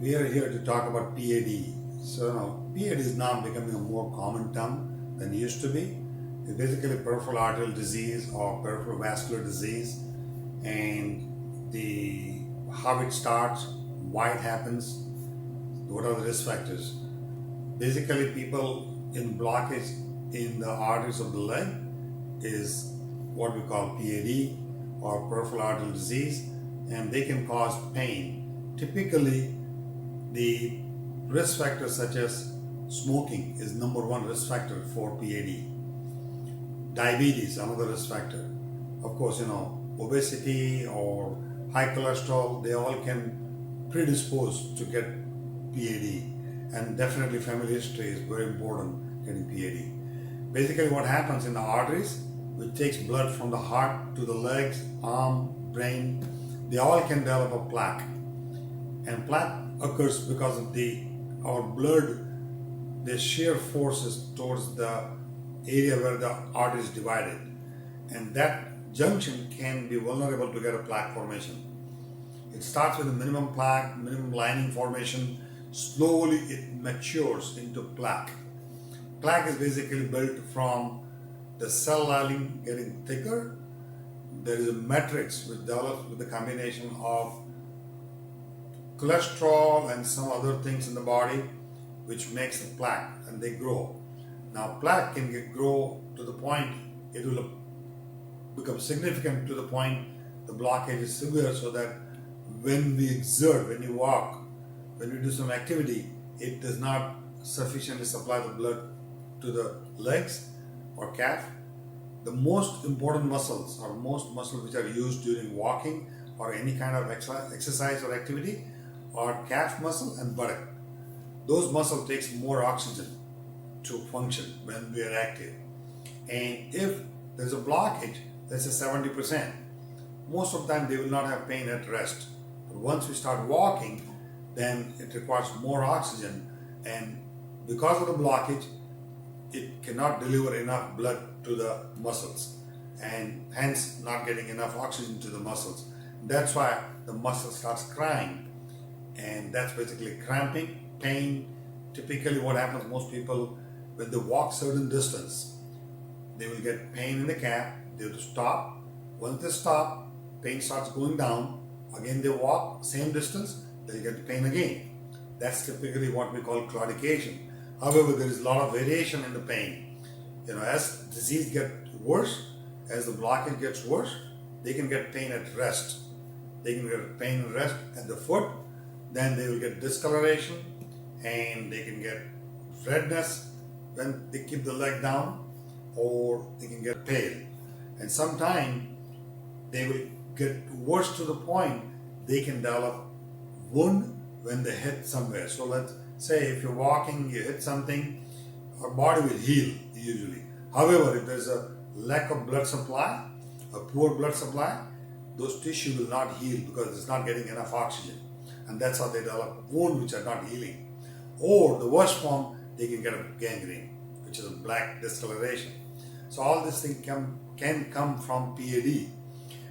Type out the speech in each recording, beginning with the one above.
We are here to talk about PAD. So now, PAD is now becoming a more common term than it used to be. It's basically peripheral arterial disease or peripheral vascular disease, and the how it starts, why it happens, what are the risk factors. Basically, people in blockage in the arteries of the leg is what we call PAD or peripheral arterial disease, and they can cause pain. Typically, the risk factors such as smoking is number one risk factor for PAD. Diabetes, another risk factor. Of course, obesity or high cholesterol, they all can predispose to get PAD. And definitely family history is very important getting PAD. Basically what happens in the arteries, which takes blood from the heart to the legs, arm, brain, they all can develop a plaque. And plaque occurs because of our blood, the shear forces towards the area where the artery is divided. And that junction can be vulnerable to get a plaque formation. It starts with a minimum plaque, minimum lining formation. Slowly it matures into plaque. Plaque is basically built from the cell lining getting thicker. There is a matrix which develops with the combination of cholesterol and some other things in the body which makes the plaque, and they grow. Now plaque can grow to the point it will become significant to the point the blockage is severe, so that when we exert, when you walk, when we do some activity, it does not sufficiently supply the blood to the legs or calf. The most important muscles or most muscles which are used during walking or any kind of exercise or activity are calf muscle and buttock. Those muscles takes more oxygen to function when we are active. And if there's a blockage, let's say 70%, most of the time they will not have pain at rest. But once we start walking, then it requires more oxygen, and because of the blockage, it cannot deliver enough blood to the muscles, and hence not getting enough oxygen to the muscles. That's why the muscle starts crying, and that's basically cramping, pain. Typically what happens, most people, when they walk certain distance, they will get pain in the calf, they have to stop. Once they stop, pain starts going down. Again they walk, same distance, they get pain again. That's typically what we call claudication. However, there is a lot of variation in the pain. As disease gets worse, as the blockage gets worse, they can get pain at rest. They can get pain at rest at the foot, then they will get discoloration, and they can get redness when they keep the leg down, or they can get pale. And sometimes they will get worse to the point they can develop wound when they hit somewhere. So let's say if you're walking, you hit something, our body will heal usually. However, if there's a lack of blood supply, a poor blood supply, those tissues will not heal because it's not getting enough oxygen. And that's how they develop wounds which are not healing. Or the worst form, they can get a gangrene, which is a black discoloration. So all this thing can come from PAD.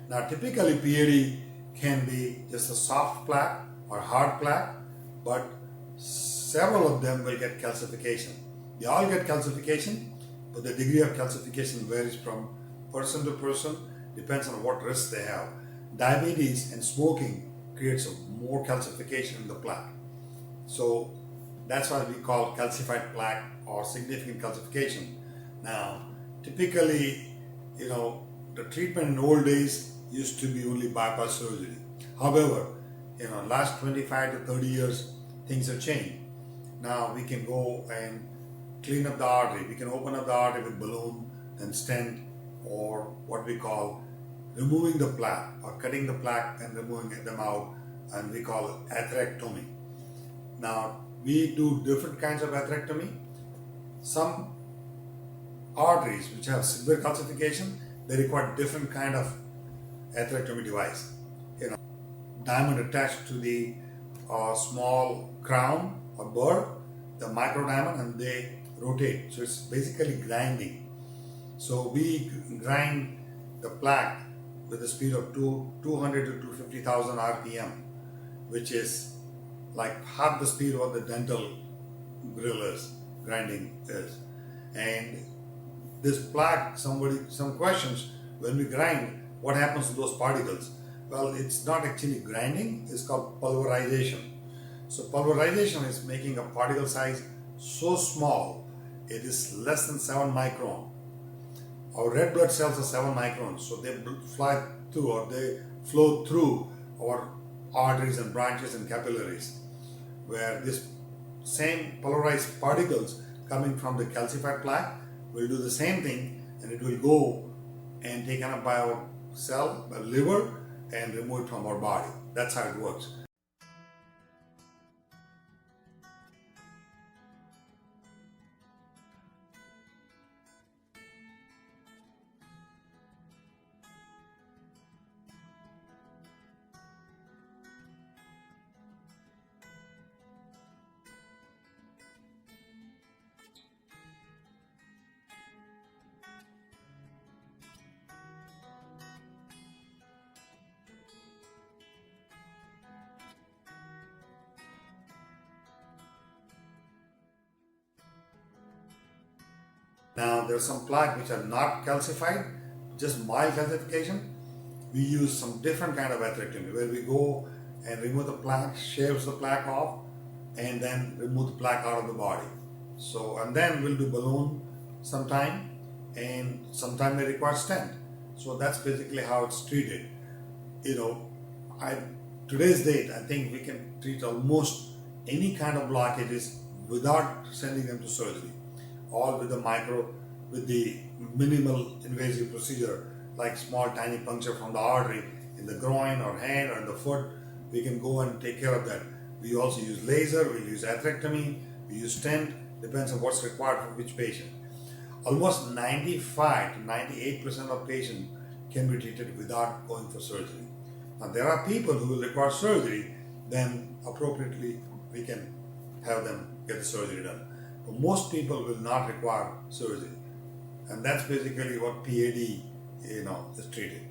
Now typically PAD can be just a soft plaque or hard plaque, but several of them will get calcification. They all get calcification, but the degree of calcification varies from person to person, depends on what risk they have. Diabetes and smoking creates more calcification in the plaque. So that's why we call calcified plaque or significant calcification. Now, typically, the treatment in old days used to be only bypass surgery. However, last 25 to 30 years, things have changed. Now we can go and clean up the artery. We can open up the artery with balloon and stent, or what we call removing the plaque or cutting the plaque and removing them out, and we call it atherectomy. Now we do different kinds of atherectomy. Some arteries which have severe calcification, they require different kind of atherectomy device. Diamond attached to the small crown or burr, the micro diamond, and they rotate. So it's basically grinding. So we grind the plaque with a speed of 200 to 250,000 RPM, which is like half the speed of the dental grinding is. And this plaque, some questions, when we grind, what happens to those particles? Well, it's not actually grinding, it's called pulverization. So pulverization is making a particle size so small, it is less than 7 micron. Our red blood cells are 7 microns, so they fly through or they flow through our arteries and branches and capillaries, where this same polarized particles coming from the calcified plaque will do the same thing, and it will go and taken up by our cell, by liver, and removed from our body. That's how it works. Now, there are some plaque which are not calcified, just mild calcification. We use some different kind of atherectomy where we go and remove the plaque, shaves the plaque off, and then remove the plaque out of the body. So, and then we'll do balloon sometime, and sometime they require stent. So that's basically how it's treated. You know, today's date, I think we can treat almost any kind of blockages without sending them to surgery, all with the minimal invasive procedure like small tiny puncture from the artery in the groin or hand or in the foot. We can go and take care of that. We also use laser, we use atherectomy, we use stent, depends on what's required for which patient. Almost 95 to 98% of patients can be treated without going for surgery. Now there are people who will require surgery, then appropriately we can have them get the surgery done. But most people will not require surgery. And that's basically what PAD, is treated.